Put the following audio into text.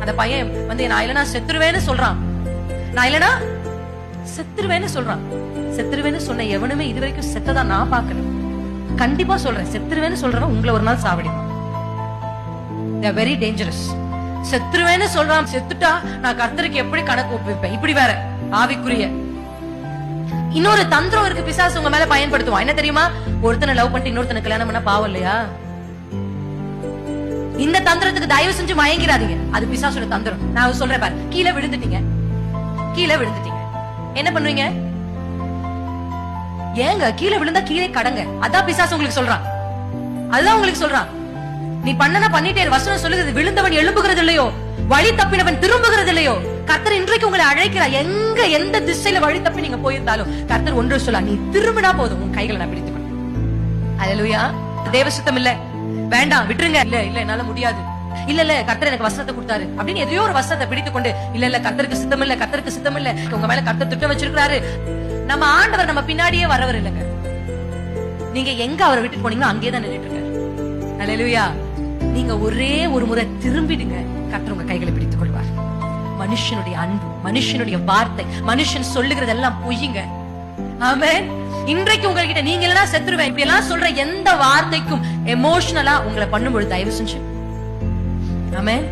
அந்த பையன் வந்து நான் இல்லைன்னா செத்துருவேன்னு சொல்றான். நான் இல்லைன்னா செத்துருவேன்னு சொல்றான். செத்துருவேன்னு சொன்ன எவனுமே இதுவரைக்கும் செத்ததா நான் பாக்கல. கண்டிப்பா சொல்றேன், செத்துருவேன்னு சொல்றவன் உங்களை ஒரு நாள் சாவடிப்பான். they are very dangerous. செத்துருவேன்னு சொல்றான். செத்துட்டா நான் கர்த்தருக்கு எப்படி கணக்கு ஒப்புவிப்பேன்? இப்படி வேற ஆவிக்குரிய இன்னொரு தந்திரம் இருக்கு பிசாசு உங்க மேல பயன்படுத்துவான். என்ன தெரியுமா? ஒருத்தனை லவ் பண்ணிட்டு இன்னொருத்தனை கல்யாணம் பண்ண பாவம் இல்லையா? இந்த தந்திரத்துக்கு தயவு செஞ்சு மயங்கிறாதீங்க. அது பிசாசோட தந்திரம். நான் சொல்றேன் பாரு, கீழே விழுந்துட்டீங்க, கீழே விழுந்துட்டீங்க, என்ன பண்ணுவீங்க? ஏங்க கீழே விழுந்தா கீழே கடங்க. அதான் பிசாசு உங்களுக்கு சொல்றான். அதுதான் உங்களுக்கு சொல்றான். நீ பண்ணனா பண்ணிட்டே வசனம் சொல்லுகிறது, விழுந்தவன் எழும்புகிறது இல்லையோ, வழி தப்பினவன் திரும்புகிறது இல்லையோ. கர்த்தர் இன்றைக்கு உங்களை அழைக்கிறார். எங்க எந்த திசையில வழி தப்பி நீங்க போயிருந்தாலும் கர்த்தர் ஒன்று சொல்ல, நீ திரும்பினா போதும், உன் கைகளை நான் பிடித்துக்கணும். அல்லேலூயா. தேவ சுத்தம் இல்ல, வேண்டாம் விட்டுருங்க. இல்ல இல்ல என்னால முடியாது, இல்ல இல்ல கர்த்தர் எனக்கு வசனத்தை கொடுத்தாரு அப்படின்னு எதையோ ஒரு வசனத்தை பிடித்துக் கொண்டு, இல்ல இல்ல கர்த்தருக்கு சித்தம் இல்ல, கர்த்தருக்கு சித்தம் இல்ல, உங்க மேல கர்த்தர் திட்டம் வச்சிருக்காரு. நம்ம ஆண்டவர் நம்ம பின்னாடியே வரவர் இல்லைங்க. நீங்க எங்க அவரை விட்டு போனீங்கன்னா அங்கேதான் நின்றுட்டு இருக்காரு. அல்லேலூயா. நீங்க ஒரே ஒரு முறை திரும்பிடுங்க, கர்த்தர் உங்க கைகளை பிடித்துக் கொள்வார். மனுஷனுடைய அன்பு, மனுஷனுடைய வார்த்தை, மனுஷன் சொல்லுகிறதெல்லாம் பொய்யுங்க. ஆமென். இன்றைக்கு உங்ககிட்ட நீங்க இல்லனா செத்துருவேன் இப்படி எல்லாம் சொல்ற எந்த வார்த்தைக்கும் எமோஷனலா உங்களை பண்ணும்போது தயவு செஞ்சு ஆமென்